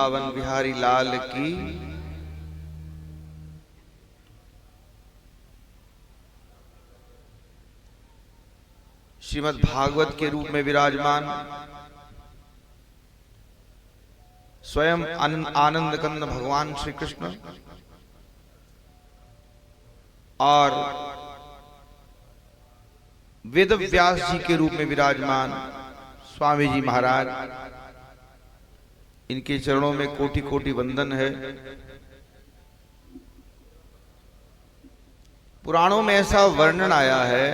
पावन बिहारी लाल की। श्रीमद् भागवत के रूप में विराजमान स्वयं आनंद कंद भगवान श्री कृष्ण और वेद व्यास जी के रूप में विराजमान स्वामी जी महाराज, इनके चरणों में कोटि कोटि वंदन है। पुराणों में ऐसा वर्णन आया है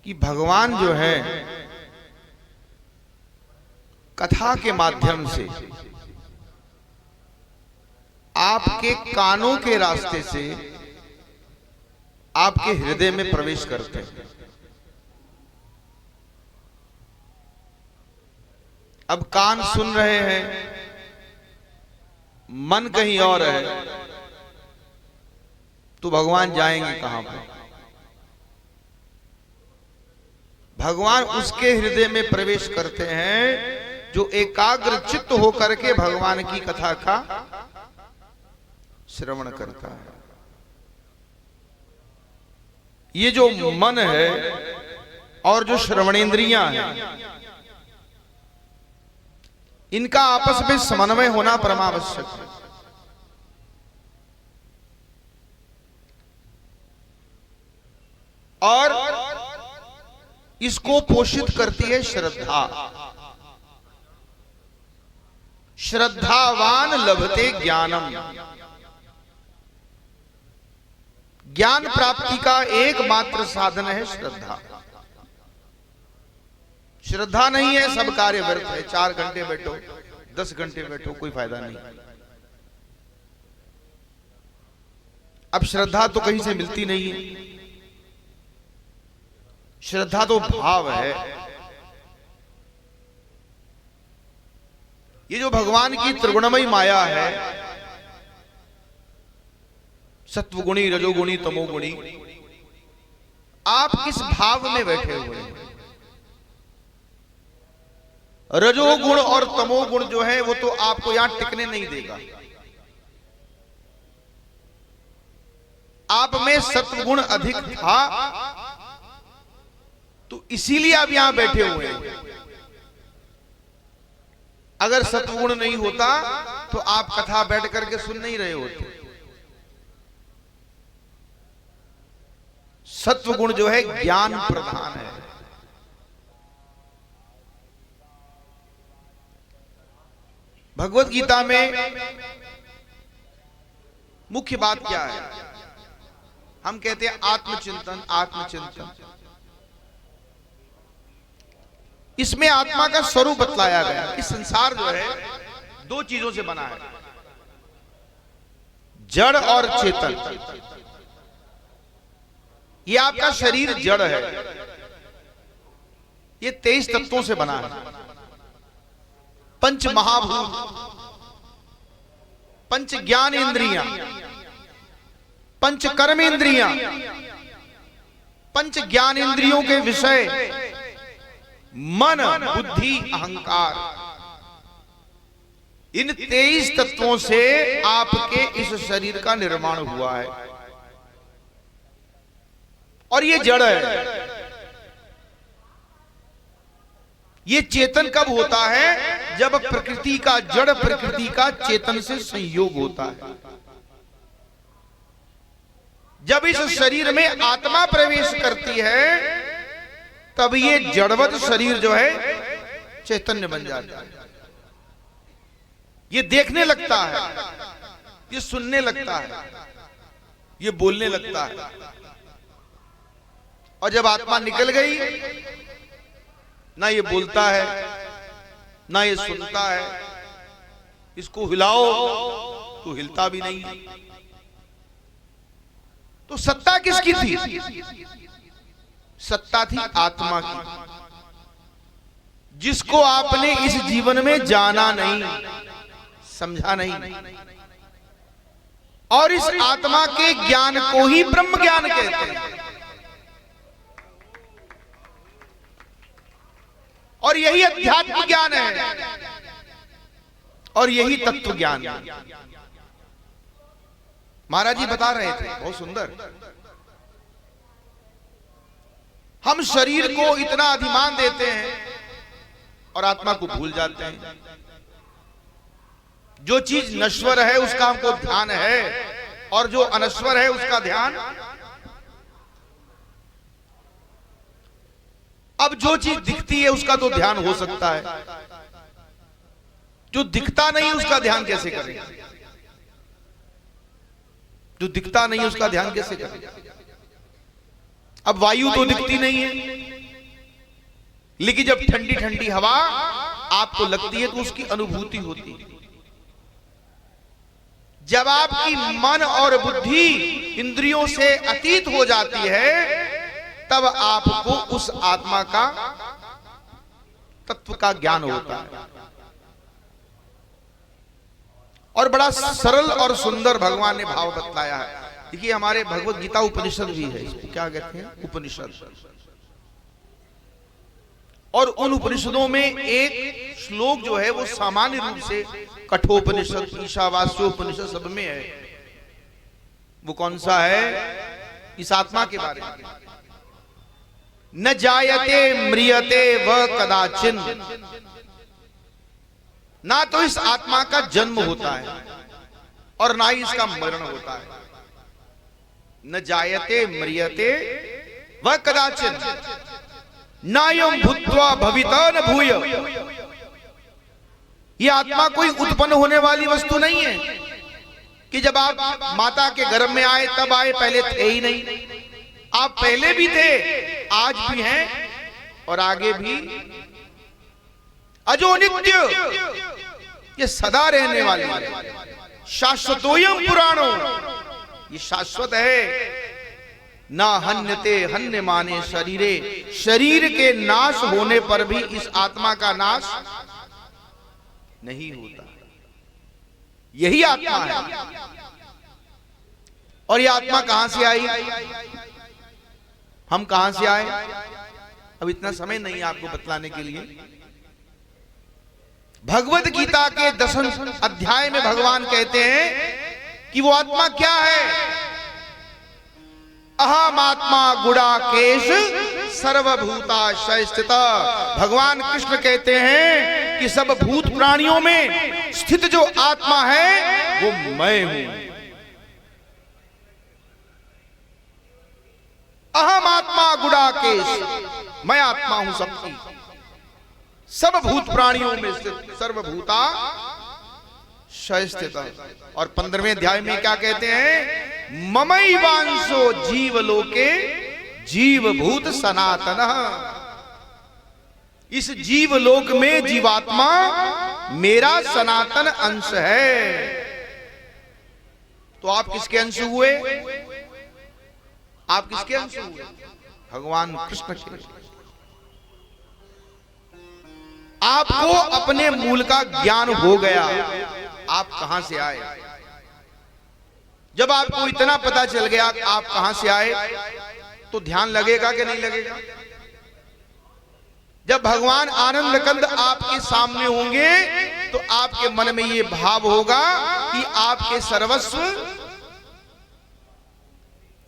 कि भगवान जो है कथा के माध्यम से आपके कानों के रास्ते से आपके हृदय में प्रवेश करते हैं। अब कान सुन रहे हैं, मन कहीं और है, तो भगवान जाएंगे कहां पर? भगवान उसके हृदय में प्रवेश करते हैं जो एकाग्र चित्त होकर के भगवान की कथा का श्रवण करता है। ये जो मन है और जो श्रवणेंद्रियां हैं, इनका आपस में समन्वय होना परमावश्यक है। और इसको पोषित करती है श्रद्धा। श्रद्धावान लभते ज्ञानम। ज्ञान प्राप्ति का एकमात्र साधन है श्रद्धा। श्रद्धा नहीं है सब कार्य व्यर्थ है। 4 घंटे बैठो, 10 घंटे बैठो, कोई फायदा नहीं। अब श्रद्धा तो कहीं से मिलती नहीं है। श्रद्धा तो भाव है। ये जो भगवान की त्रिगुणमयी माया है, सत्वगुणी, रजोगुणी, तमोगुणी, आप किस भाव में बैठे हुए हैं? रजोगुण और तमोगुण जो है वो तो आपको यहां टिकने नहीं देगा। आप में सत्वगुण अधिक था तो इसीलिए आप यहां बैठे हुए हैं। अगर सत्वगुण नहीं होता तो आप कथा बैठ करके सुन नहीं रहे होते। सत्वगुण जो है ज्ञान प्रधान है। भगवत गीता में मुख्य बात क्या है? हम कहते हैं आत्मचिंतन, आत्मचिंतन। इसमें आत्मा का स्वरूप बतलाया गया कि संसार जो है 2 चीजों से बना है, जड़ और चेतन। ये आपका शरीर जड़ है, ये 23 तत्वों से बना है। पंच महाभूत, पंच ज्ञान इंद्रियां, पंच कर्म इंद्रियां, पंच ज्ञान इंद्रियों के विषय मन, बुद्धि, अहंकार, इन 23 तत्वों से आपके इस शरीर का निर्माण हुआ है। और ये जड़ है। ये चेतन कब होता है? जब प्रकृति का, जड़ प्रकृति का चेतन से संयोग होता है। जब इस शरीर में आत्मा प्रवेश करती है तब ये जड़वत शरीर जो है चैतन्य बन जाता है। ये देखने लगता है, ये सुनने लगता है, ये बोलने लगता है। और जब आत्मा निकल गई, ना ये बोलता है, ना ये सुनता है। इसको हिलाओ तो हिलता भी नहीं। तो सत्ता किसकी थी? सत्ता थी आत्मा की, जिसको आपने इस जीवन में जाना नहीं, समझा नहीं। और इस आत्मा के ज्ञान को ही ब्रह्म ज्ञान कहते हैं। और यही अध्यात्म ज्ञान है और यही तत्व ज्ञान है। महाराज जी बता रहे थे बहुत सुंदर, हम शरीर को इतना अधिमान देते हैं और आत्मा को भूल जाते हैं। जो चीज नश्वर है उसका हमको ध्यान है और जो अनश्वर है उसका ध्यान। अब जो चीज दिखती है उसका तो ध्यान हो सकता है, जो दिखता नहीं उसका ध्यान कैसे करें? जो दिखता नहीं उसका ध्यान कैसे करें? अब वायु तो दिखती नहीं है, लेकिन जब ठंडी ठंडी हवा आपको लगती है तो उसकी अनुभूति होती है। जब आपकी मन और बुद्धि इंद्रियों से अतीत हो जाती है तब आपको उस आत्मा का तत्व का ज्ञान होता है। और बड़ा सरल और सुंदर भगवान ने भाव बतलाया है। देखिए हमारे भगवत गीता उपनिषद भी है, इसको क्या कहते हैं? उपनिषद। और उन उपनिषदों में एक श्लोक जो है वो सामान्य रूप से कठोपनिषद, ईशावास्योपनिषद सब में है। वो कौन सा है? इस आत्मा के बारे में। न जायते म्रियते व कदाचिन, ना तो इस आत्मा का जन्म होता है और ना ही इसका मरण होता है। न जायते म्रियते व कदाचिन नायम भूत्वा भविता न भूय। यह आत्मा कोई उत्पन्न होने वाली वस्तु नहीं है कि जब आप माता के गर्भ में आए तब आए, पहले थे ही नहीं। आप पहले भी थे, आज भी हैं और आगे भी। अजो नित्य, ये सदा रहने वाली है। शाश्वतोयम पुराणो, ये शाश्वत है। ना हन्यते हन्य माने शरीरे, शरीर के नाश होने पर भी इस आत्मा का नाश नहीं होता। यही आत्मा है। और ये आत्मा कहां से आई? हम कहां से आए? अब इतना समय नहीं आपको बतलाने के लिए। भगवत गीता के 10वें अध्याय में भगवान कहते हैं कि वो आत्मा क्या है? अहम आत्मा गुड़ाकेश सर्वभूताशय स्थित। भगवान कृष्ण कहते हैं कि सब भूत प्राणियों में स्थित जो आत्मा है वो मैं हूं। अहम आत्मा गुड़ाकेश, मैं आत्मा हूं सबकी, सब भूत प्राणियों में स्थित, सर्वभूता स्थित। और 15वें अध्याय में क्या कहते हैं? ममैवांशो जीवलोके जीवभूत सनातन। इस जीवलोक में जीवात्मा मेरा सनातन अंश है। तो आप किसके अंश हुए? आप किसके अंश हुए? भगवान कृष्ण के। आपको अपने मूल का ज्ञान हो गया, आप कहां से आए। जब आपको इतना पता चल गया आप कहां से आए तो ध्यान लगेगा कि नहीं लगेगा? जब भगवान आनंद कंद आपके सामने होंगे तो आपके मन में यह भाव होगा कि आपके सर्वस्व।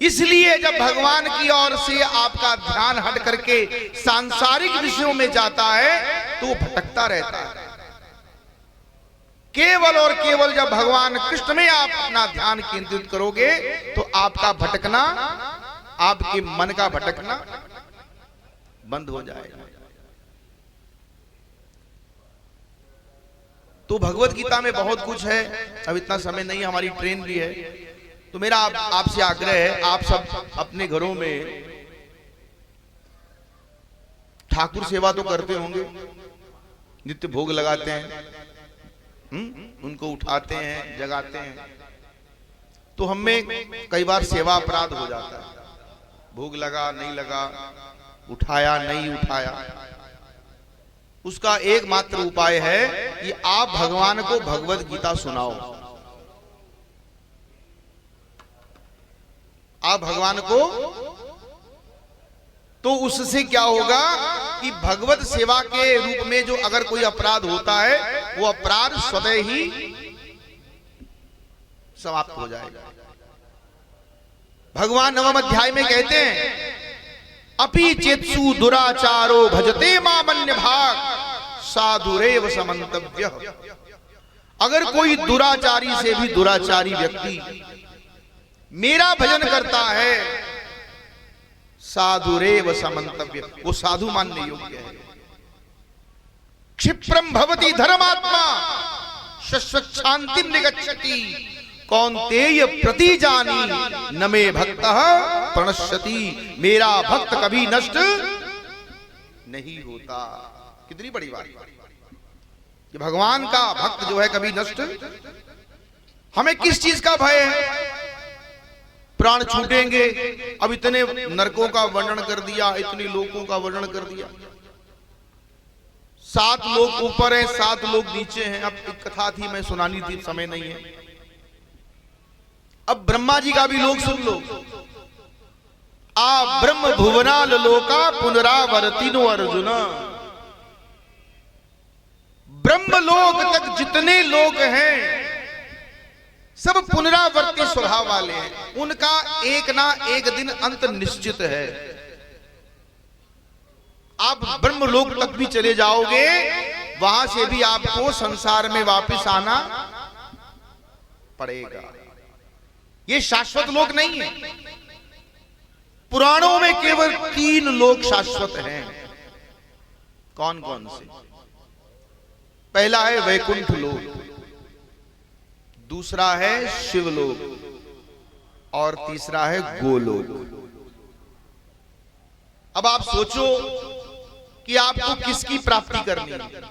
इसलिए जब भगवान की ओर से आपका ध्यान हट करके सांसारिक विषयों में जाता है तो वो भटकता रहता है। केवल और केवल जब भगवान कृष्ण में आप अपना ध्यान केंद्रित करोगे तो आपका भटकना, आपके मन का भटकना बंद हो जाएगा। तो भगवत गीता में बहुत कुछ है, अब इतना समय नहीं, हमारी ट्रेन भी है। तो मेरा आपसे आग्रह है, आप सब अपने घरों में ठाकुर सेवा तो करते होंगे, नित्य भोग लगाते हैं, उनको उठाते हैं, जगाते हैं। तो हमें कई बार सेवा अपराध हो जाता है। भोग लगा नहीं लगा, उठाया नहीं उठाया। उसका एकमात्र उपाय है कि आप भगवान को भगवत गीता सुनाओ। आप भगवान को तो उससे क्या होगा कि भगवत सेवा के रूप में जो अगर कोई अपराध होता है वो अपराध स्वतः ही समाप्त हो जाएगा। भगवान नवम अध्याय में कहते हैं अपि चेत्सु दुराचारो भजते मामन्य भाग साधुरेव समन्तव्य। अगर कोई दुराचारी से भी दुराचारी व्यक्ति मेरा भजन करता है साधुरेव समन्तव्य, वो साधु मानने योग्य है। क्षिप्रम भवति धर्मात्मा शाश्वत शांतिम निगच्छति कौन्तेय प्रतिजानी न मे भक्तः प्रणश्यति। मेरा भक्त कभी नष्ट नहीं होता। कितनी बड़ी बात कि भगवान का भक्त जो है कभी नष्ट। हमें किस चीज का भय है? प्राण छूटेंगे। अब इतने नरकों का वर्णन कर दिया, इतने लोगों का वर्णन कर दिया। 7 लोग ऊपर हैं, 7 लोग नीचे हैं। अब एक कथा थी, मैं सुनानी थी, समय नहीं है। अब ब्रह्मा जी का भी लोग सुन लो। आ ब्रह्म भुवनाल लोका पुनरावर्तिनो अर्जुन। ब्रह्मलोक तक जितने लोग हैं सब पुनरावर्ती स्वभाव वाले हैं। उनका एक ना एक दिन अंत निश्चित है। आप ब्रह्मलोक तक भी चले जाओगे, वहां से भी आपको संसार में वापस आना पड़ेगा। ये शाश्वत लोक नहीं है। पुराणों में केवल 3 लोक शाश्वत हैं। कौन कौन से? पहला है वैकुंठ लोक, दूसरा है शिवलोक और तीसरा है गोलोक। अब आप सोचो कि आपको किसकी प्राप्ति करनी है?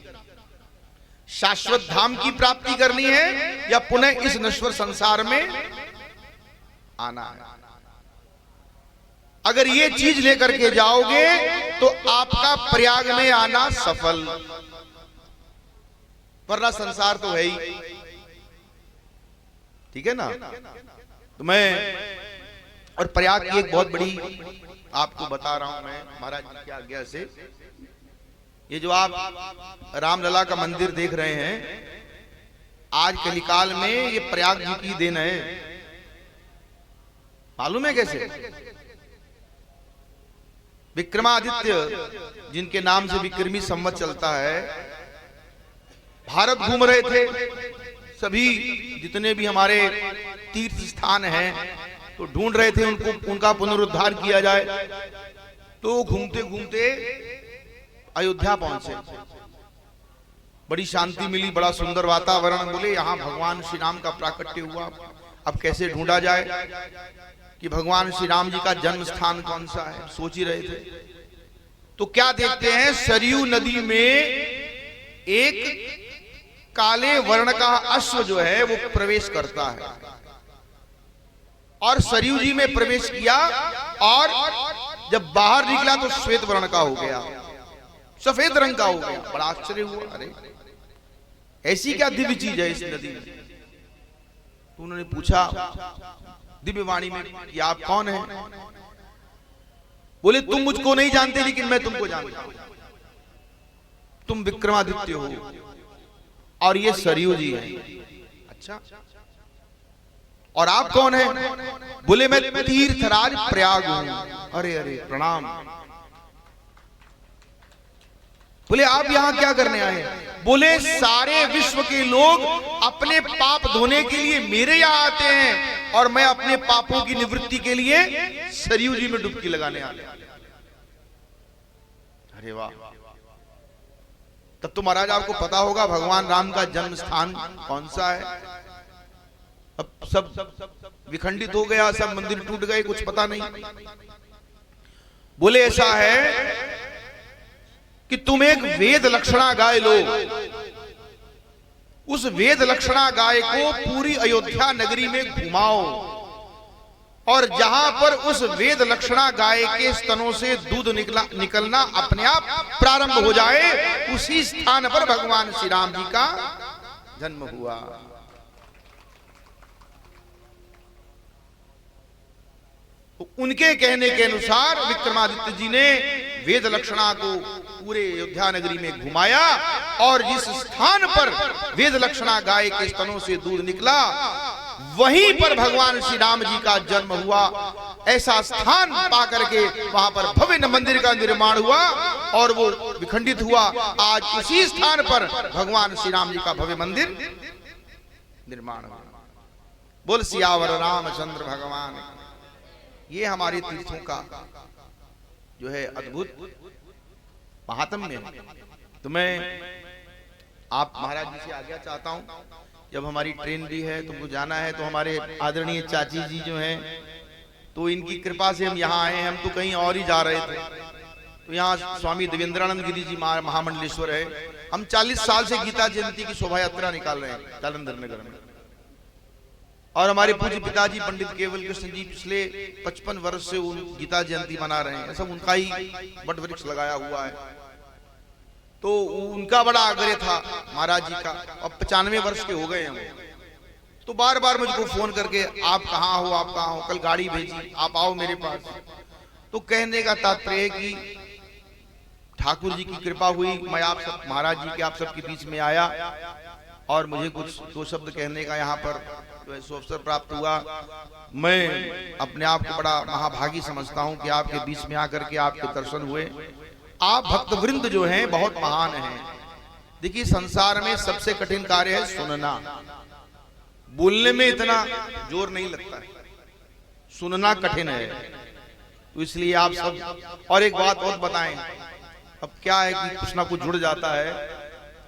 शाश्वत धाम की प्राप्ति करनी है या पुनः इस नश्वर संसार में आना है? अगर ये चीज लेकर के जाओगे तो आपका प्रयाग में आना सफल, वरना संसार तो है ही। ठीक है ना? तो मैं और प्रयाग की एक बहुत बड़ी आपको बता रहा हूं मैं महाराज जी की आज्ञा से। ये जो आप रामलला का मंदिर देख रहे हैं, आज कलिकाल में ये प्रयाग जी की देन है। मालूम है कैसे? विक्रमादित्य जिनके नाम से विक्रमी संवत चलता है, भारत घूम रहे थे। सभी जितने भी हमारे तीर्थ स्थान हैं तो ढूंढ रहे थे उनका पुनरुद्धार किया जाए। तो घूमते घूमते अयोध्या पहुंचे। बड़ी शांति मिली, बड़ा सुंदर वातावरण। बोले यहां भगवान श्री राम का प्राकट्य हुआ, अब कैसे ढूंढा जाए कि भगवान श्री राम जी का जन्म स्थान कौन सा है। सोच ही रहे थे तो क्या देखते हैं, सरयू नदी में एक काले वर्ण का अश्व जो है वो प्रवेश करता है। और सरयू जी में प्रवेश किया और जब बाहर निकला तो श्वेत वर्ण का हो गया, सफेद रंग का हो गया। बड़ा आश्चर्य हुआ, अरे ऐसी क्या दिव्य चीज है इस नदी में? तो उन्होंने पूछा दिव्य वाणी में कि आप कौन हैं? बोले तुम मुझको नहीं जानते लेकिन मैं तुमको जानता हूं। तुम विक्रमादित्य हो और ये सरयू जी हैं। अच्छा, और आप कौन हैं? बोले मैं तीर्थराज प्रयाग हूं। अरे अरे प्रणाम। बोले आप यहां क्या करने आए? बोले सारे विश्व के लोग अपने पाप धोने के लिए मेरे यहां आते हैं और मैं अपने पापों की निवृत्ति के लिए सरयू जी में डुबकी लगाने आया। अरे वाह! तब तो महाराज आपको पता होगा भगवान राम का जन्म स्थान कौन सा है। अब सब विखंडित हो गया, सब मंदिर टूट गए, कुछ पता नहीं। बोले ऐसा है कि तुम एक वेद लक्षणा गाय लो। उस वेद लक्षणा गाय को पूरी अयोध्या नगरी में घुमाओ और जहां पर उस वेद लक्षणा गाय के स्तनों से दूध निकलना अपने आप प्रारंभ हो जाए, उसी स्थान पर भगवान श्री राम जी का जन्म हुआ। तो उनके कहने के अनुसार विक्रमादित्य जी ने वेद लक्षणा को पूरे अयोध्या नगरी में घुमाया और जिस स्थान पर वेद लक्षणा गाय के स्तनों से दूध निकला वहीं पर भगवान श्री राम जी का जन्म हुआ। ऐसा स्थान पा करके वहां पर भव्य मंदिर का निर्माण हुआ और वो विखंडित हुआ। आज उसी स्थान पर भगवान श्री राम जी का भव्य मंदिर निर्माण हुआ। बोल सियावर रामचंद्र भगवान। ये हमारे तीर्थों का जो है अद्भुत महात्म्य है। तो मैं आप महाराज जी से आज्ञा चाहता हूं, जब हमारी ट्रेन भी है तुमको जाना है, तो हमारे आदरणीय चाची जी जो हैं तो इनकी कृपा से हम यहाँ आए हैं। हम तो कहीं और ही जा रहे थे, तो यहाँ स्वामी देवेंद्रानंद गिरी जी महामंडलेश्वर है। हम 40 साल से गीता जयंती की शोभा यात्रा निकाल रहे हैं जालंधर नगर में, और हमारे पूज्य पिताजी पंडित केवल कृष्ण जी पिछले 55 वर्ष से उन गीता जयंती मना रहे हैं। सब उनका ही वट वृक्ष लगाया हुआ है, तो उनका बड़ा आग्रह था महाराज जी का। अब 95 वर्ष के हो गए हैं, तो बार बार मुझको फोन करके आप कहाँ हो, आप कहाँ हो, कल गाड़ी भेजी, आप आओ मेरे पास। तो कहने का तात्पर्य है कि ठाकुर जी की कृपा हुई, मैं आप सब महाराज जी के आप सबके बीच में आया और मुझे कुछ 2 शब्द कहने का यहाँ पर अवसर प्राप्त हुआ। मैं अपने आप को बड़ा महाभागी समझता हूँ कि आपके बीच में आकर के आपके दर्शन हुए। आप भक्तवृंद जो हैं बहुत महान हैं। देखिए संसार में सबसे कठिन कार्य है सुनना। बोलने में इतना जोर नहीं लगता है, सुनना कठिन है। तो इसलिए आप सब, और एक बात और बताएं, अब क्या है कि कुछ ना कुछ जुड़ जाता है।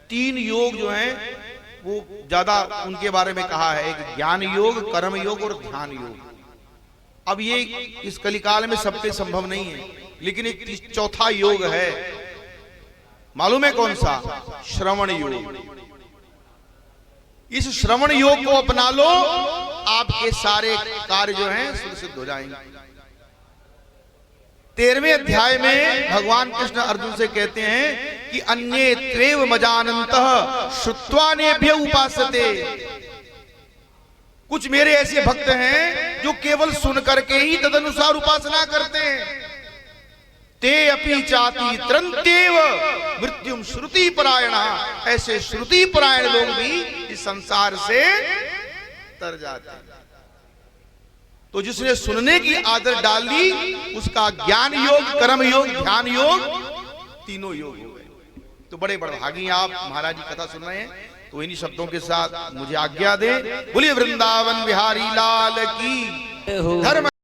3 योग जो हैं वो ज्यादा उनके बारे में कहा है, एक ज्ञान योग, कर्म योग और ध्यान योग। अब ये इस कलिकाल में सब पे संभव नहीं है, लेकिन एक चौथा योग है, मालूम है कौन सा? श्रवण योग। इस श्रवण योग को अपना लो, आपके सारे कार्य जो हैं सिद्ध हो जाएंगे। 13वें अध्याय में भगवान कृष्ण अर्जुन से कहते हैं कि अन्ये त्रेव मजानन्तः श्रुत्वा नेभ्य उपासते। कुछ मेरे ऐसे भक्त हैं जो केवल सुन करके ही तदनुसार उपासना करते हैं। ते अपि चाति त्रन्त्येव मृत्युम श्रुति परायणा। ऐसे श्रुति परायण लोग भी इस संसार से तर जाते हैं। तो जिसने सुनने की आदत डाल ली उसका ज्ञान योग, कर्म योग, ध्यान योग, तीनों योग हो गए। तो बड़े भागी आप महाराज जी कथा सुन रहे हैं। तो इन्हीं शब्दों के साथ मुझे आज्ञा दे। बोलिए वृंदावन बिहारी लाल की धर्म।